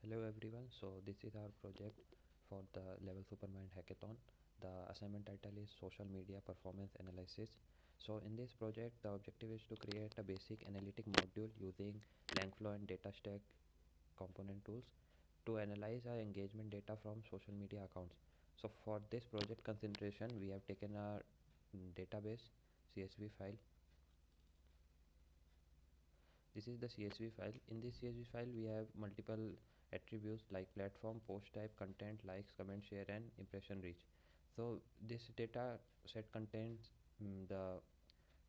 Hello everyone, so this is our project for the Level Supermind Hackathon. The assignment title is Social Media Performance Analysis. So in this project, the objective is to create a basic analytic module using Langflow and DataStack component tools to analyze our engagement data from social media accounts. So for this project consideration, we have taken a database CSV file. This is the CSV file. In this CSV file, we have multiple attributes like platform, post type, content, likes, comment, share, and impression reach. So this data set contains the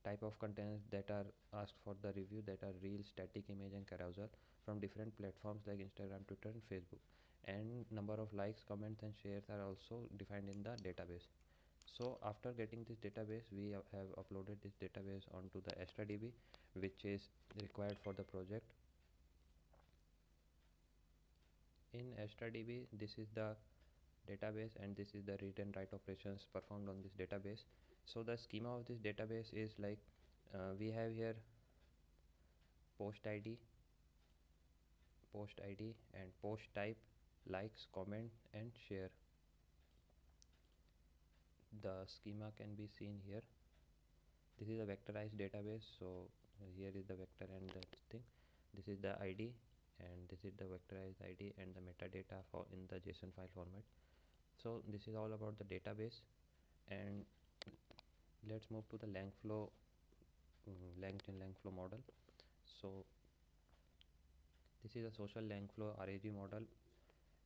type of contents that are asked for the review, that are real, static, image, and carousel from different platforms like Instagram, Twitter, and Facebook. And number of likes, comments, and shares are also defined in the database. So after getting this database, we have uploaded this database onto the DB, which is required for the project. In DB, this is the database and this is the read and write operations performed on this database. So the schema of this database is like we have here post ID and post type, likes, comment, and share. The schema can be seen here. This is a vectorized database, so here is the vector and the thing. This is the ID and this is the vectorized ID and the metadata for in the JSON file format. So this is all about the database, and let's move to the Langflow Langflow model. So this is a social Langflow RAG model,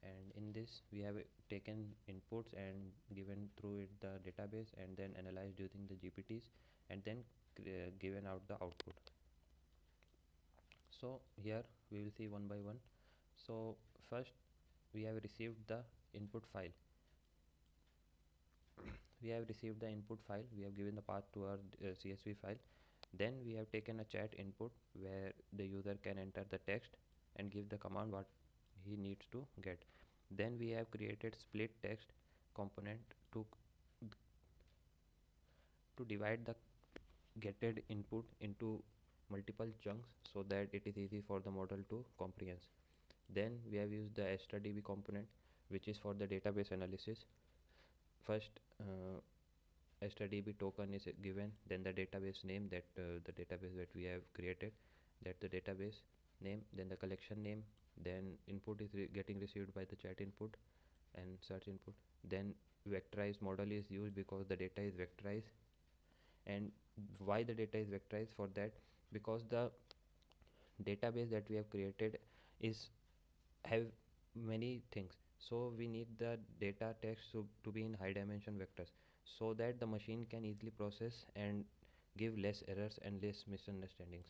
and in this we have taken inputs and given through it the database and then analyzed using the GPTs and then given out the output. So here we will see one by one. So first we have received the input file. We have received the input file, we have given the path to our CSV file. Then we have taken a chat input where the user can enter the text and give the command what he needs to get. Then we have created split text component to divide the getted input into multiple chunks so that it is easy for the model to comprehend. Then we have used the DB component, which is for the database analysis. First DB token is given, then the database name, that the database that we have created, that the database name, then the collection name, then input is getting received by the chat input and search input. Then vectorized model is used because the data is vectorized. And why the data is vectorized? For that, because the database that we have created is have many things, so we need the data text to be in high dimension vectors so that the machine can easily process and give less errors and less misunderstandings.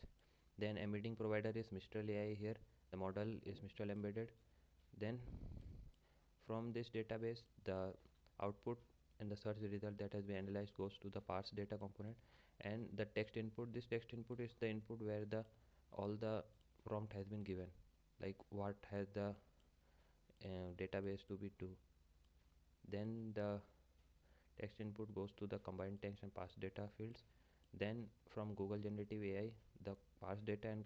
Then embedding provider is Mistral AI. Here the model is Mistral embedded. Then from this database, the output and the search result that has been analyzed goes to the parse data component. And the text input, this text input is the input where the all the prompt has been given, like what has the database to be do. Then the text input goes to the combined text and parse data fields. Then from Google Generative AI, the parse data and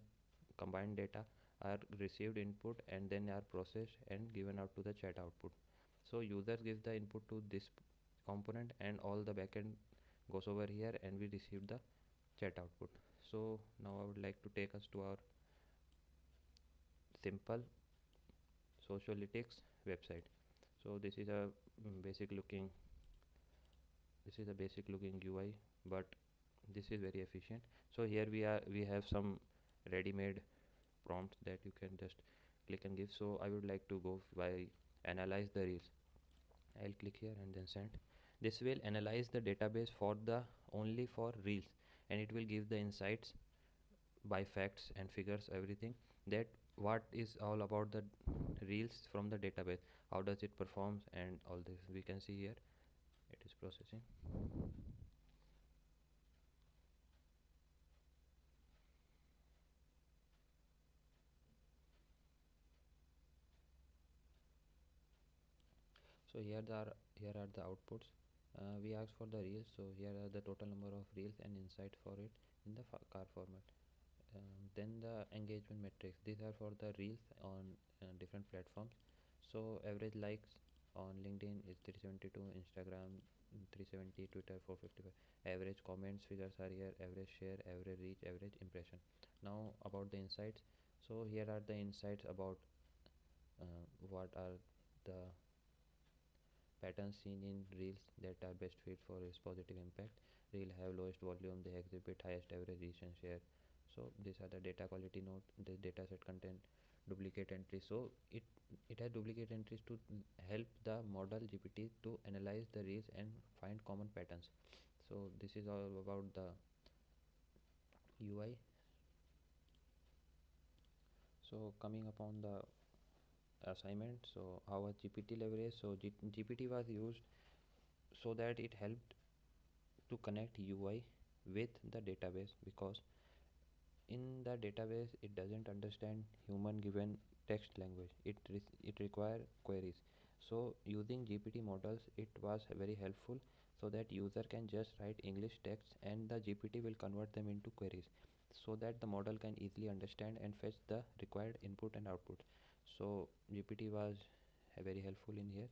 combined data are received input and then are processed and given out to the chat output. So user gives the input to this component and all the backend goes over here and we receive the chat output. So now I would like to take us to our simple Sociolytics website. So this is a basic looking UI, but this is very efficient. So here we have some ready-made prompts that you can just click and give. So I would like to go by analyze the reels. I'll click here and then send. This will analyze the database for the only for reels, and it will give the insights by facts and figures, everything, that what is all about the reels from the database, how does it performs, and all this we can see here. It is processing. So here are the outputs. We asked for the reels, so here are the total number of reels and insight for it in the car format. Then the engagement metrics, these are for the reels on different platforms. So average likes on LinkedIn is 372, Instagram 370, Twitter 455. Average comments figures are here, average share, average reach, average impression. Now about the insights. So here are the insights about what are the patterns seen in reels that are best fit for its positive impact. Reel have lowest volume, they exhibit highest average reach and share. So these are the data quality note. The data set contain duplicate entries. So it has duplicate entries to help the model GPT to analyze the reels and find common patterns. So this is all about the UI. So coming upon the assignment, so how was GPT leverage? So GPT was used so that it helped to connect UI with the database, because in the database it doesn't understand human given text language. It require queries. So using GPT models, it was very helpful, so that user can just write English text and the GPT will convert them into queries, so that the model can easily understand and fetch the required input and output. So GPT was very helpful in here.